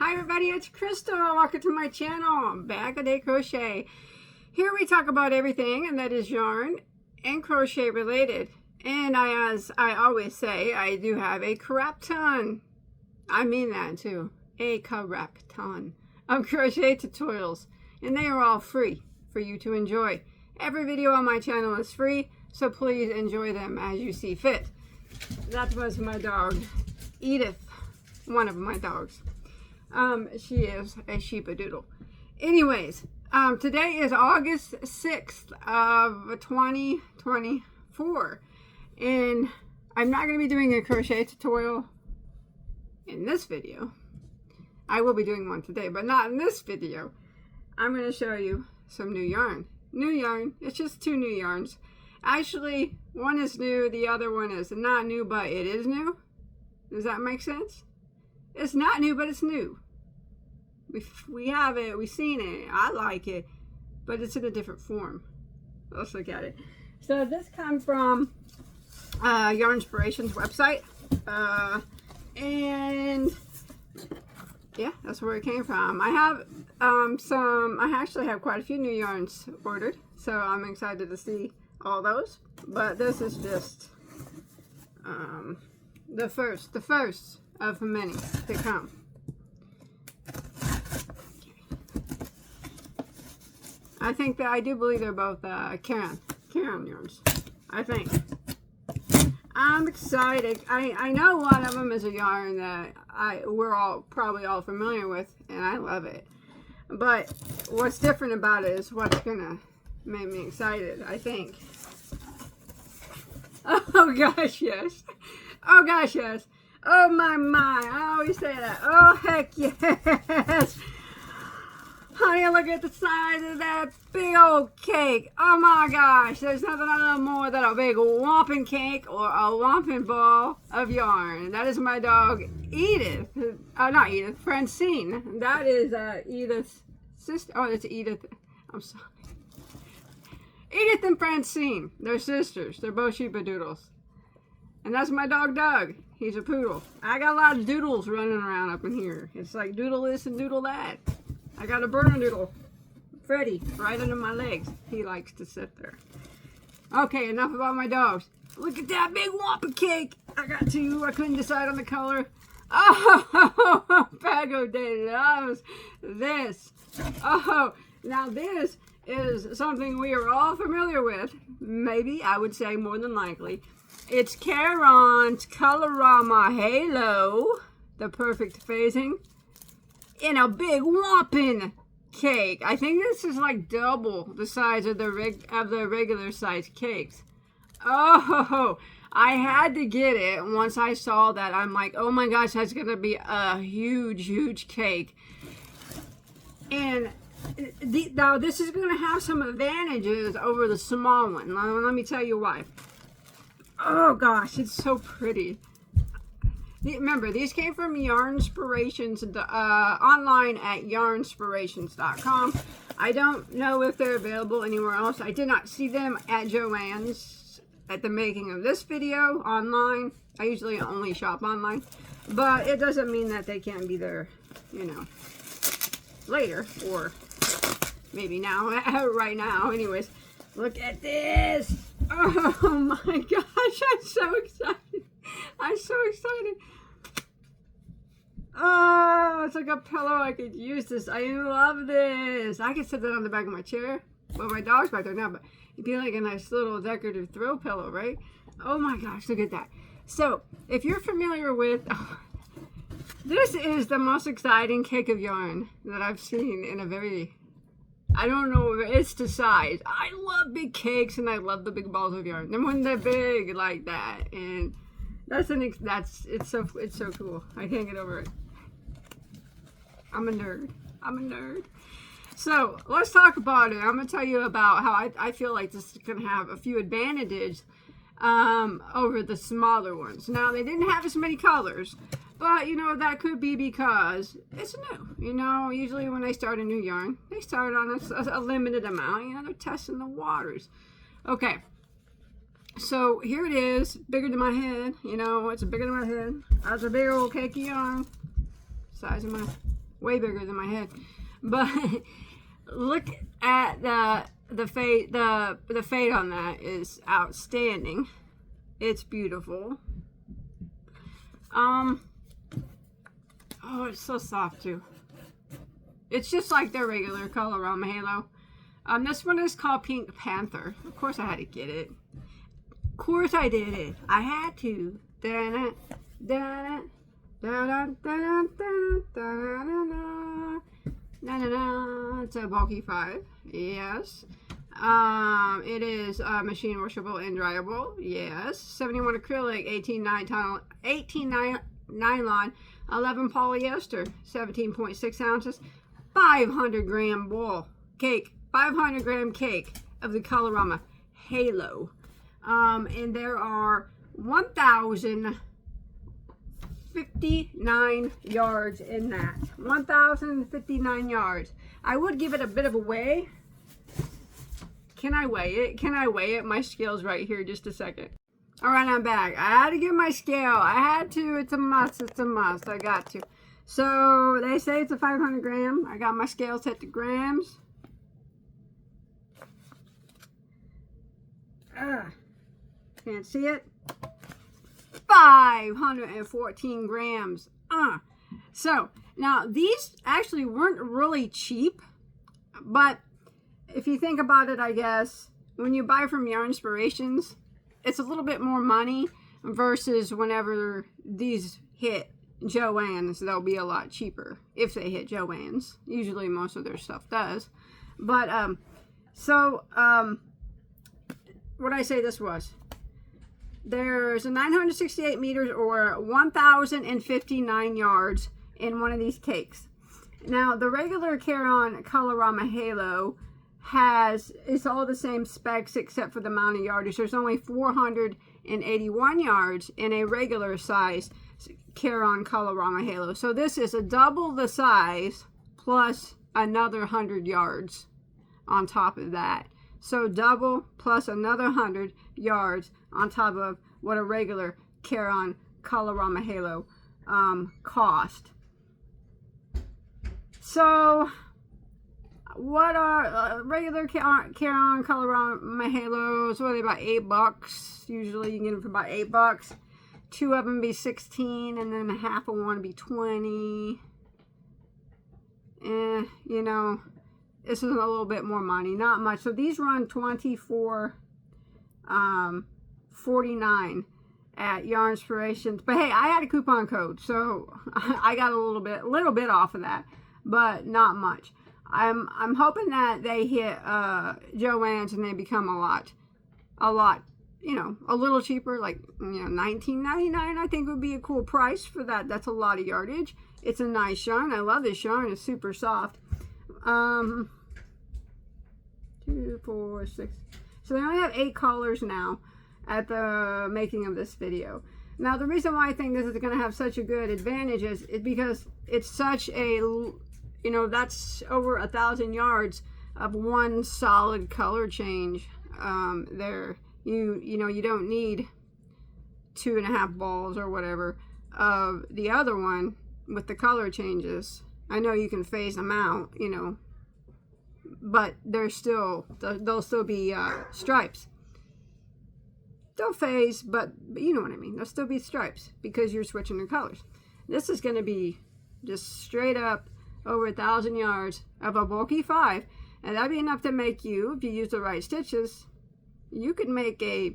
Hi everybody, it's Crystal. Welcome to my channel, Bagoday Crochet. Here we talk about everything, and that is yarn and crochet related. And as I always say, I do have a crap ton. I mean that too. A crap ton of crochet tutorials. And they are all free for you to enjoy. Every video on my channel is free, so please enjoy them as you see fit. That was my dog, Edith, one of my dogs. She is a sheepadoodle. Anyways, today is August 6th of 2024. And I'm not going to be doing a crochet tutorial in this video. I will be doing one today, but not in this video. I'm going to show you some new yarn. New yarn. It's just two new yarns. Actually, one is new, the other one is not new, but it is new. Does that make sense? It's not new, but it's new. We have it, we've seen it, I like it, but it's in a different form. Let's look at it. So this comes from Yarn Inspirations website. And yeah, that's where it came from. I have I actually have quite a few new yarns ordered, so I'm excited to see all those. But this is just the first of many to come. I think that I do believe they're both Caron yarns. I think. I'm excited. I know one of them is a yarn that we're all probably all familiar with, and I love it. But what's different about it is what's gonna make me excited, I think. Oh gosh, yes. Oh gosh, yes. Oh my, I always say that. Oh heck yes. Honey, look at the size of that big old cake. Oh my gosh, there's nothing I love more than a big whomping cake or a whomping ball of yarn. That is my dog, Edith. Not Edith, Francine. That is Edith's sister. Oh, that's Edith. I'm sorry. Edith and Francine. They're sisters. They're both sheepadoodles. And that's my dog, Doug. He's a poodle. I got a lot of doodles running around up in here. It's like doodle this and doodle that. I got a Bernedoodle, Freddy, right under my legs. He likes to sit there. Okay, enough about my dogs. Look at that big whopping cake. I got two. I couldn't decide on the color. Oh, Bagoday loves this. Oh, now this is something we are all familiar with. Maybe, I would say more than likely. It's Caron Colorama Halo, the perfect phasing, in a big whopping cake. I think this is like double the size of the regular size cakes. Oh, I had to get it once I saw that. I'm like, oh my gosh, that's gonna be a huge cake. And now this is gonna have some advantages over the small one. Now, let me tell you why. Oh gosh, it's so pretty. Remember, these came from Yarn Inspirations, online at yarnspirations.com. I don't know if they're available anywhere else. I did not see them at Joann's at the making of this video online. I usually only shop online. But it doesn't mean that they can't be there, you know, later. Or maybe now, right now. Anyways, look at this. Oh my gosh, I'm so excited. I'm so excited. Oh, it's like a pillow. I could use this. I love this. I could set that on the back of my chair. Well, my dog's back there now, but it'd be like a nice little decorative throw pillow, right? Oh my gosh, look at that. So, if you're familiar with... this is the most exciting cake of yarn that I've seen in a very... I don't know, it's the size. I love big cakes and I love the big balls of yarn. And when they're big like that, and... it's so cool. I can't get over it. I'm a nerd. So let's talk about it. I'm gonna tell you about how I feel like this is gonna have a few advantages over the smaller ones. Now they didn't have as many colors, but you know that could be because it's new. You know, usually when they start a new yarn, they start on a limited amount. You know, they're testing the waters. Okay. So here it is, bigger than my head. You know, it's bigger than my head. That's a big old cake of yarn. Size of my way bigger than my head. But look at the fade. The fade on that is outstanding. It's beautiful. Oh, it's so soft too. It's just like their regular Colorama Halo. This one is called Pink Panther. Of course I had to get it. Of course I did it. I had to. Da-da, da-da, da-da, da-da, da-da, da-da. It's a bulky 5. Yes. It is machine washable and dryable. Yes. 71 acrylic, 18 nylon, 11 polyester, 17.6 ounces, 500 gram ball cake, 500 gram cake of the Colorama Halo. And there are 1,059 yards in that. 1,059 yards. I would give it a bit of a weigh. Can I weigh it? Can I weigh it? My scale's right here. Just a second. All right, I'm back. I had to get my scale. I had to. It's a must. It's a must. I got to. So they say it's a 500 gram. I got my scale set to grams. Can't see it. 514 grams. So now these actually weren't really cheap, but if you think about it, I guess when you buy from Yarn Inspirations, it's a little bit more money versus whenever these hit Joann's, they'll be a lot cheaper if they hit Joann's. Usually most of their stuff does. But what I say this was, there's a 968 meters or 1,059 yards in one of these cakes. Now the regular Caron Colorama Halo it's all the same specs except for the amount of yardage. There's only 481 yards in a regular size Caron Colorama Halo. So this is a double the size plus another 100 yards on top of that. So double plus another 100 yards on top of what a regular Caron Colorama Halo cost. So what are regular Caron Colorama Halos? What are they, about $8? Usually you can get them for about $8. 2 of them be 16, and then half of one be 20. You know, this is a little bit more money, not much. So these run $24.49 at Yarn Inspirations. But hey, I had a coupon code, so I got a little bit off of that, but not much. I'm hoping that they hit Joann's and they become a lot, you know, a little cheaper, like, you know, $19.99. I think would be a cool price for that. That's a lot of yardage. It's a nice yarn. I love this yarn. It's super soft. 2, 4, 6. So they only have 8 colors now at the making of this video. Now the reason why I think this is going to have such a good advantage is because it's such a, you know, that's over 1,000 yards of one solid color change. There, you know, you don't need 2.5 balls or whatever of the other one with the color changes. I know you can phase them out, you know, but they'll still be stripes. They'll phase, but you know what I mean. They'll still be stripes because you're switching the colors. This is going to be just straight up over 1,000 yards of a bulky 5, and that'd be enough to make you, if you use the right stitches, you could make a,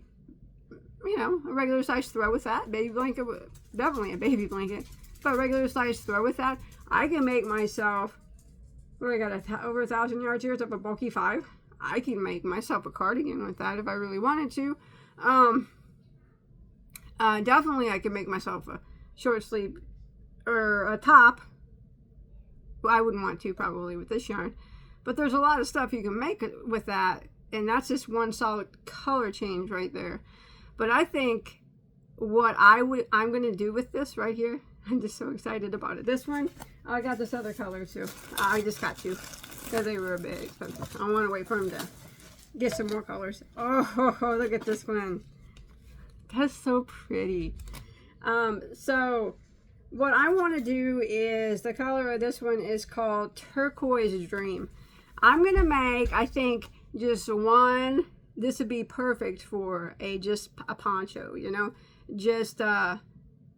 you know, a regular size throw with that. Baby blanket, definitely a baby blanket, but regular size throw with that. I can make myself, where I got over 1,000 yards here of a bulky 5. I can make myself a cardigan with that if I really wanted to. Definitely I can make myself a short sleeve or a top. I wouldn't want to probably with this yarn, but there's a lot of stuff you can make with that, and that's just one solid color change right there. But I think what I'm going to do with this right here, I'm just so excited about it. This one, I got this other color too. I just got 2 because they were a bit expensive. I want to wait for them to get some more colors. Oh, look at this one. That's so pretty. So what I want to do is, the color of this one is called Turquoise Dream. I'm going to make, I think, just one. This would be perfect for just a poncho, you know. Just,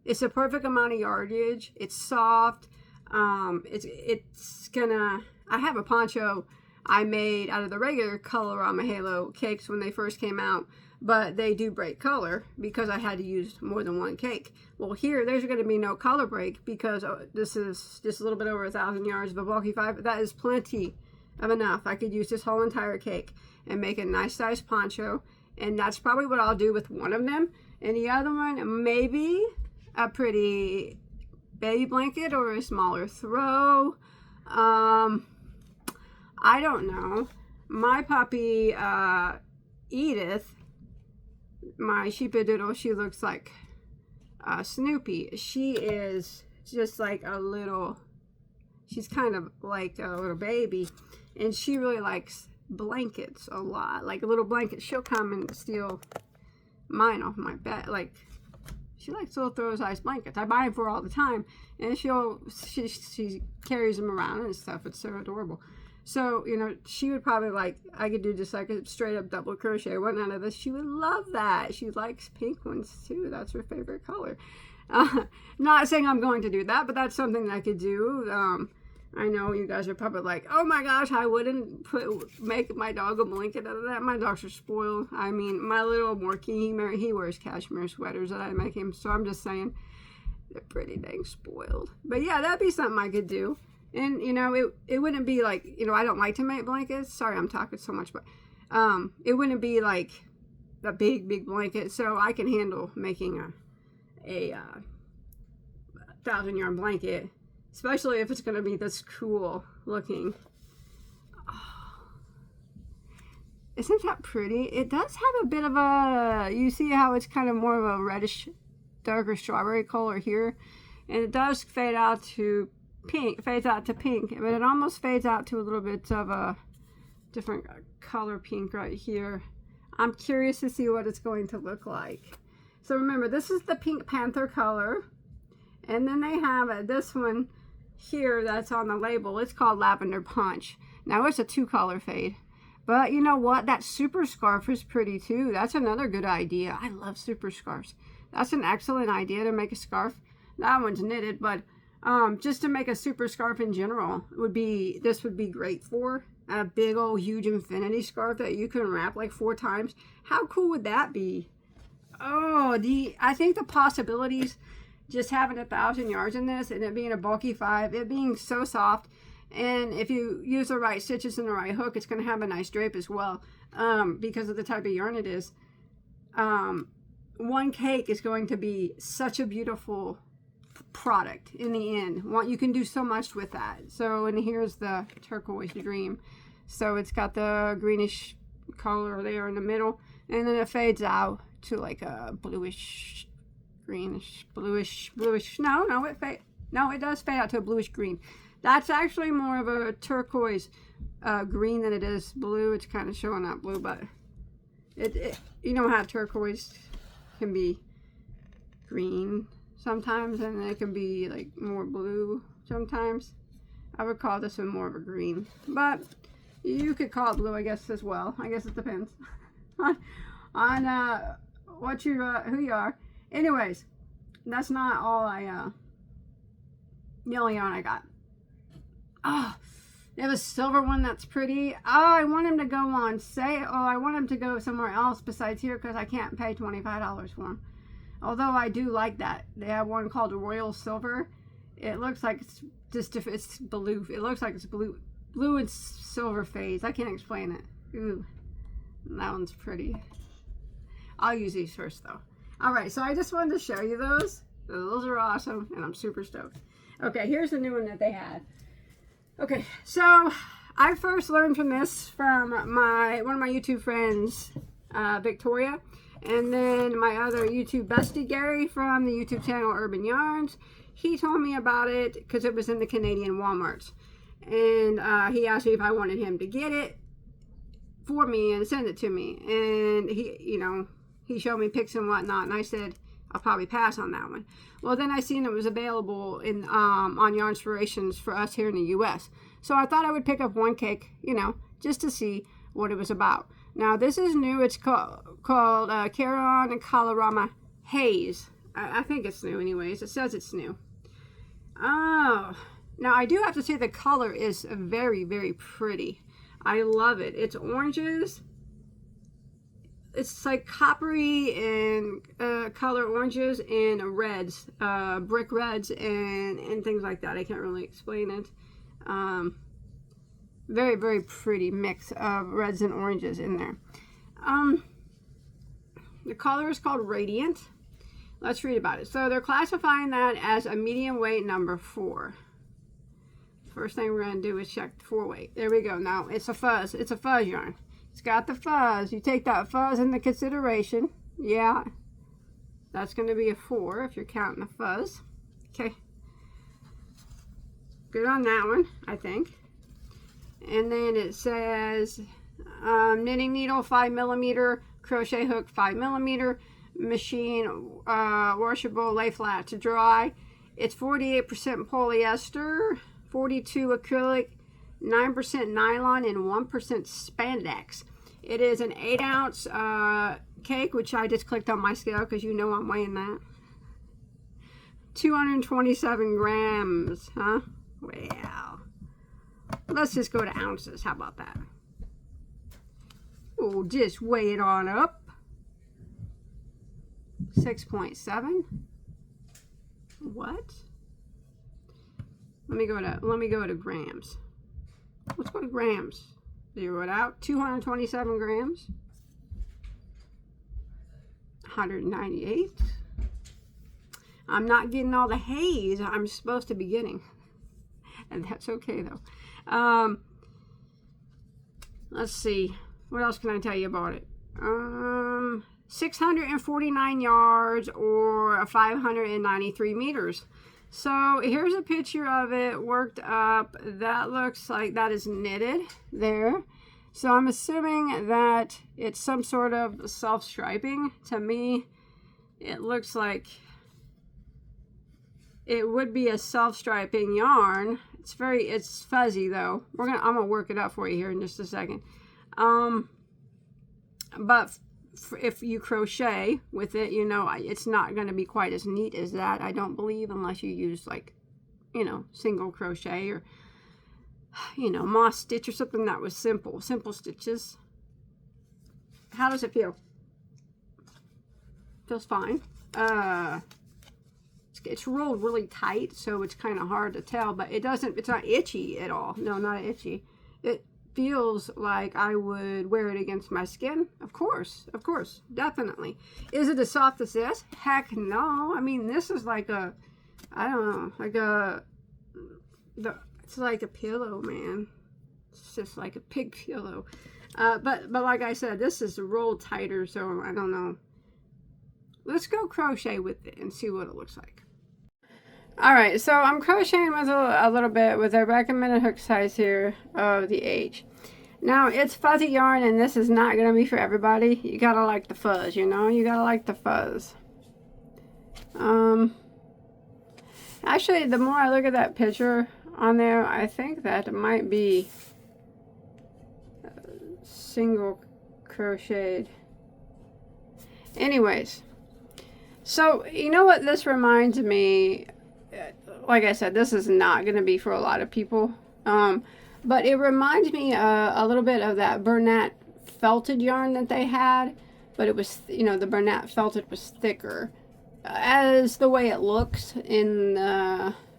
it's a perfect amount of yardage. It's soft. It's gonna, I have a poncho I made out of the regular Colorama Halo cakes when they first came out, but they do break color because I had to use more than one cake. Well, here, there's going to be no color break because this is just a little bit over 1,000 yards of a bulky 5. That is plenty of enough. I could use this whole entire cake and make a nice size poncho, and that's probably what I'll do with one of them. And the other one, maybe a pretty baby blanket or a smaller throw. I don't know. My puppy, Edith, my sheepadoodle, she looks like Snoopy. She is just like a little, she's kind of like a little baby, and she really likes blankets a lot. Like a little blanket, she'll come and steal mine off my bed. Like, she likes little throw-sized blankets. I buy them for her all the time, and she carries them around and stuff. It's so adorable. So, you know, she would probably like, I could do just like a straight up double crochet one out of this. She would love that. She likes pink ones too. That's her favorite color. Not saying I'm going to do that, but that's something that I could do. I know you guys are probably like, oh my gosh, I wouldn't make my dog a blanket out of that. My dogs are spoiled. I mean, my little Morkie, he wears cashmere sweaters that I make him. So I'm just saying, they're pretty dang spoiled. But yeah, that'd be something I could do. And, you know, it wouldn't be like, you know, I don't like to make blankets. Sorry, I'm talking so much, but it wouldn't be like a big blanket. So I can handle making a 1,000-yard blanket, especially if it's going to be this cool looking. Oh, isn't that pretty? It does have a bit of a, you see how it's kind of more of a reddish, darker strawberry color here. And it does fade out to pink, fades out to pink, but it almost fades out to a little bit of a different color pink right here. I'm curious to see what it's going to look like. So remember, this is the Pink Panther color, and then they have this one here that's on the label. It's called Lavender Punch. Now it's a 2-color fade, but you know what, that super scarf is pretty too. That's another good idea. I love super scarves. That's an excellent idea to make a scarf. That one's knitted, but just to make a super scarf in general this would be great for a big old huge infinity scarf that you can wrap like 4 times. How cool would that be? Oh, I think the possibilities, just having 1,000 yards in this and it being a bulky 5, it being so soft, and if you use the right stitches and the right hook, it's going to have a nice drape as well, because of the type of yarn it is. One cake is going to be such a beautiful product in the end. You can do so much with that. So, and here's the Turquoise Dream. So it's got the greenish color there in the middle, and then it fades out to like a bluish, greenish, bluish. No, it does fade out to a bluish green. That's actually more of a turquoise green than it is blue. It's kind of showing up blue, but it you know how turquoise can be green sometimes, and it can be like more blue sometimes. I would call this one more of a green, but you could call it blue, I guess, as well. I guess it depends on what you who you are. Anyways, that's not all the only yarn I got. Oh, they have a silver one that's pretty. Oh, I want him to go on sale. Oh, I want him to go somewhere else besides here because I can't pay $25 for him. Although I do like that. They have one called Royal Silver. It looks like it's just, it's blue. It looks like it's blue and silver fades. I can't explain it. Ooh, that one's pretty. I'll use these first though. All right, so I just wanted to show you those. Those are awesome, and I'm super stoked. Okay, here's the new one that they had. Okay, so I first learned from this from one of my YouTube friends, Victoria. And then my other YouTube bestie, Gary, from the YouTube channel Urban Yarns, he told me about it because it was in the Canadian Walmarts. And he asked me if I wanted him to get it for me and send it to me. And he, you know, he showed me pics and whatnot. And I said, I'll probably pass on that one. Well, then I seen it was available in on Yarn Inspirations for us here in the U.S. So I thought I would pick up one cake, you know, just to see what it was about. Now, this is new. It's called Caron Colorama Haze. I think it's new anyways. It says it's new. Oh, now I do have to say the color is very, very pretty. I love it. It's oranges. It's like coppery and color oranges and reds, brick reds and things like that. I can't really explain it. Very, very pretty mix of reds and oranges in there. The color is called Radiant. Let's read about it. So they're classifying that as a medium weight number 4. First thing we're going to do is check the 4 weight. There we go. Now it's a fuzz. It's a fuzz yarn. It's got the fuzz. You take that fuzz into consideration. Yeah, that's going to be a 4 if you're counting the fuzz. Okay. Good on that one, I think. And then it says knitting needle 5mm, crochet hook 5mm, machine washable, lay flat to dry. It's 48% polyester, 42 acrylic, 9% nylon, and 1% spandex. It is an 8-ounce cake, which I just clicked on my scale because you know I'm weighing that. 227 grams, huh? Well, let's just go to ounces. How about that? We'll just weigh it on up. 6.7. What? Let me go to grams. Let's go to grams. Zero it out. 227 grams. 198. I'm not getting all the haze I'm supposed to be getting. And that's okay though. Let's see. What else can I tell you about it? 649 yards or 593 meters. So here's a picture of it worked up. That looks like that is knitted there. So I'm assuming that it's some sort of self-striping. To me, it looks like it would be a self-striping yarn. It's fuzzy though. I'm gonna work it up for you here in just a second. But if you crochet with it, you know, it's not going to be quite as neat as that, I don't believe, unless you use, like, you know, single crochet or, you know, moss stitch or something that was simple stitches. How does it feel? Feels fine. It's rolled really tight, so it's kind of hard to tell, but it's not itchy at all. No, not itchy. It feels like I would wear it against my skin. Of course, definitely. Is it as soft as this? Heck no. I mean, this is like a, I don't know, it's like a pillow, man. It's just like a pig pillow. But like I said, this is rolled tighter, so I don't know. Let's go crochet with it and see what it looks like. Alright, so I'm crocheting with a little bit with a recommended hook size here of the H. Now, it's fuzzy yarn, and this is not going to be for everybody. You gotta like the fuzz, you know? You gotta like the fuzz. Actually, the more I look at that picture on there, I think that it might be single crocheted. Anyways, so you know what this reminds me, like I said, this is not going to be for a lot of people, but it reminds me a little bit of that Bernat felted yarn that they had, but it was, you know, the Bernat felted was thicker as the way it looks in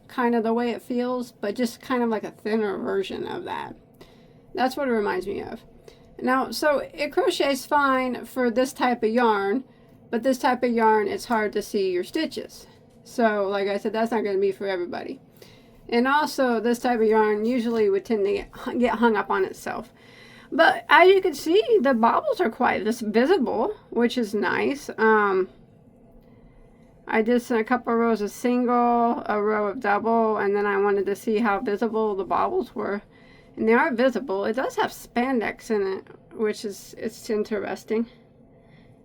kind of the way it feels, but just kind of like a thinner version of that. That's what it reminds me of. Now, so it crochets fine for this type of yarn, but this type of yarn, it's hard to see your stitches. So, like I said, that's not going to be for everybody. And also, this type of yarn usually would tend to get hung up on itself. But as you can see, the bobbles are quite visible, which is nice. I did a couple of rows of single, a row of double, and then I wanted to see how visible the bobbles were. And they are visible. It does have spandex in it, which is, it's interesting.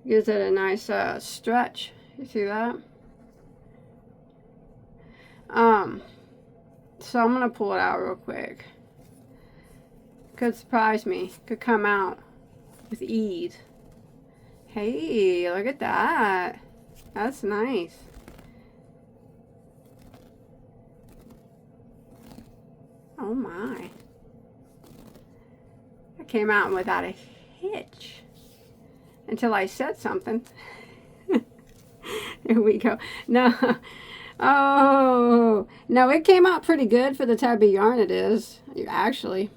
Gives it a nice stretch, You see that? So I'm gonna pull it out real quick. Could surprise me. Could come out with ease. Hey, look at that. That's nice. Oh my. I came out without a hitch. Until I said something. There we go. No. Oh. No, it came out pretty good for the type of yarn it is. Actually.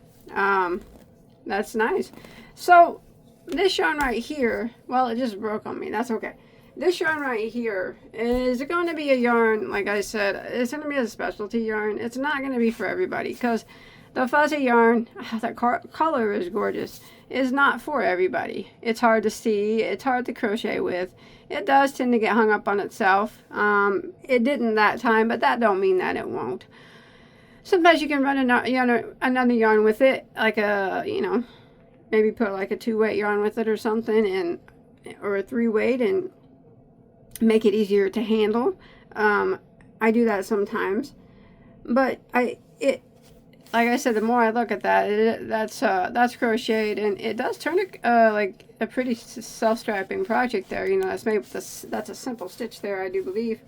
That's nice. So, this yarn right here, well, it just broke on me. That's okay. This yarn right here is going to be a yarn, like I said, it's going to be a specialty yarn. It's not going to be for everybody because the fuzzy yarn, that color is gorgeous, is not for everybody. It's hard to see. It's hard to crochet with. It does tend to get hung up on itself. It didn't that time, but that don't mean that it won't. Sometimes you can run another yarn with it, like a, you know, maybe put like a 2-weight yarn with it or something, or a 3-weight, and make it easier to handle. I do that sometimes, but like I said, the more I look at that, that's crocheted, and it does turn like a pretty self-strapping project there. You know, that's made with that's a simple stitch there, I do believe.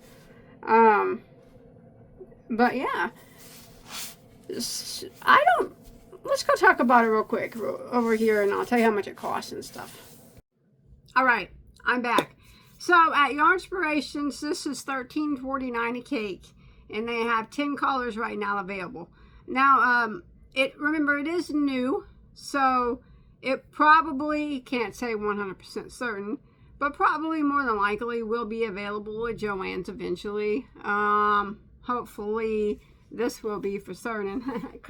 But yeah, let's go talk about it real quick over here, and I'll tell you how much it costs and stuff. All right, I'm back. So at Yarnspirations, this is $13.49 a cake, and they have 10 colors right now available. Now, remember, it is new, so it probably, can't say 100% certain, but probably more than likely will be available at Joann's eventually. Hopefully this will be for certain.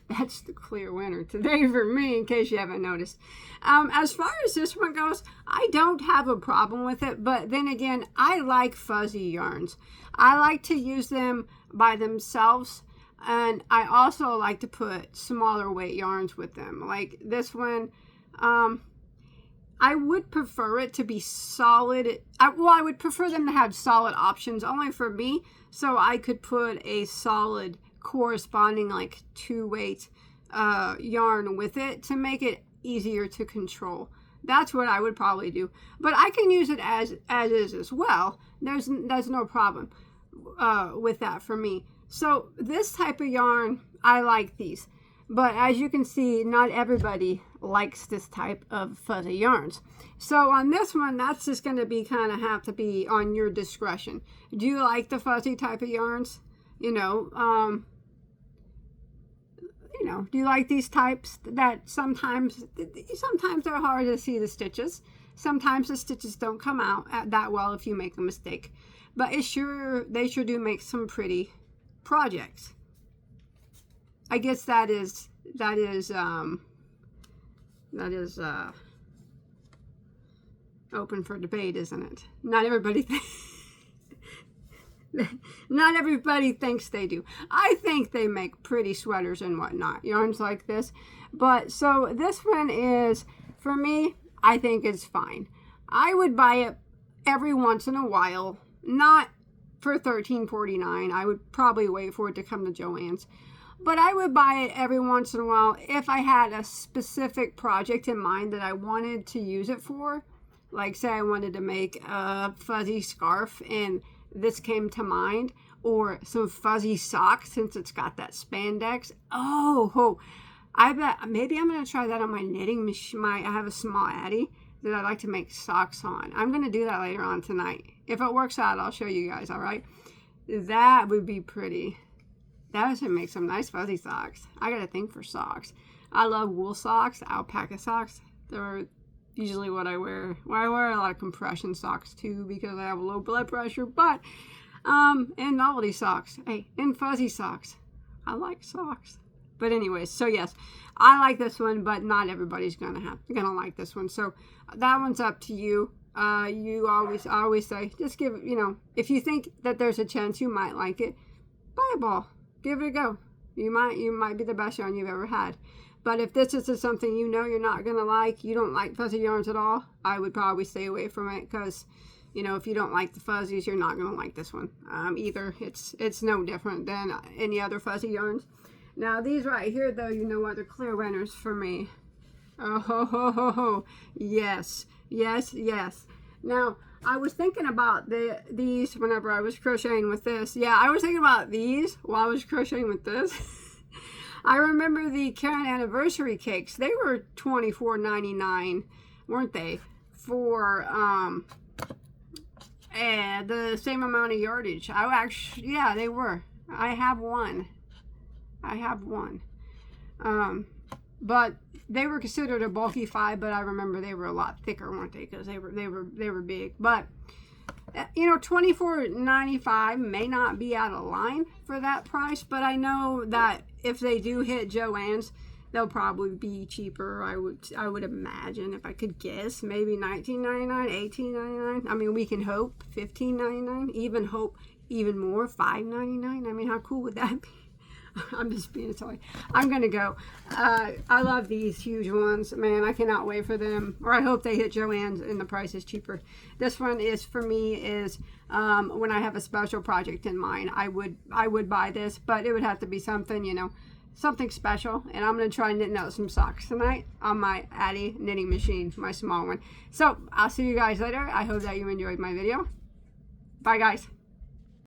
That's the clear winner today for me, in case you haven't noticed. As far as this one goes, I don't have a problem with it, but then again, I like fuzzy yarns. I like to use them by themselves, and I also like to put smaller weight yarns with them. Like this one, I would prefer it to be solid. I would prefer them to have solid options only for me, so I could put a solid corresponding like 2-weight yarn with it to make it easier to control. That's what I would probably do, but I can use it as is as well. There's no problem with that for me. So this type of yarn, I like these, but as you can see, not everybody likes this type of fuzzy yarns. So on this one, that's just going to be have to be on your discretion. Do you like the fuzzy type of yarns? You know, do you like these types that sometimes they're hard to see the stitches? Sometimes the stitches don't come out that well if you make a mistake, but they sure do make some pretty projects. I guess that is open for debate, isn't it? Not everybody thinks they do. I think they make pretty sweaters and whatnot, yarns like this. But so this one is, for me, I think it's fine. I would buy it every once in a while, not for $13.49. I would probably wait for it to come to Joann's. But I would buy it every once in a while if I had a specific project in mind that I wanted to use it for. Like, say I wanted to make a fuzzy scarf and this came to mind, or some fuzzy socks since it's got that spandex. I bet maybe I'm going to try that on my knitting machine. I have a small Addy that I like to make socks on. I'm going to do that later on tonight. If it works out, I'll show you guys, all right? That would be pretty. That should make some nice fuzzy socks. I got a thing for socks. I love wool socks, alpaca socks. They're usually what I wear. Well, I wear a lot of compression socks too because I have low blood pressure, but and novelty socks. Hey, and fuzzy socks. I like socks. But anyways, so yes, I like this one, but not everybody's gonna like this one. So that one's up to you. I always say, just give it, if you think that there's a chance you might like it, buy a ball. Give it a go. You might be the best yarn you've ever had. But if this is something you're not gonna like, you don't like fuzzy yarns at all, I would probably stay away from it because you know, if you don't like the fuzzies, you're not going to like this one either. It's no different than any other fuzzy yarns. Now, these right here, though, you know what? They're clear winners for me. Oh, ho, ho, ho, ho. Yes, yes, yes. Now, I was thinking about these whenever I was crocheting with this. Yeah, I was thinking about these while I was crocheting with this. I remember the Caron anniversary cakes. They were $24.99, weren't they? For the same amount of yardage. I actually, yeah, they were. I have one. But they were considered a bulky 5, but I remember they were a lot thicker, weren't they? Because they were big. But you know, $24.95 may not be out of line for that price, but I know that if they do hit Joann's, they'll probably be cheaper. I would imagine, if I could guess, maybe $19.99, $18.99. I mean, we can hope $15.99, even hope even more, $5.99. I mean, how cool would that be? I'm just being silly. I'm gonna go. I love these huge ones, man. I cannot wait for them, or I hope they hit Joann's and the price is cheaper. This one is, for me, is when I have a special project in mind, I would buy this, but it would have to be something, you know, something special. And I'm gonna try knitting out some socks tonight on my Addy knitting machine, my small one. So I'll see you guys later. I hope that you enjoyed my video. Bye, guys.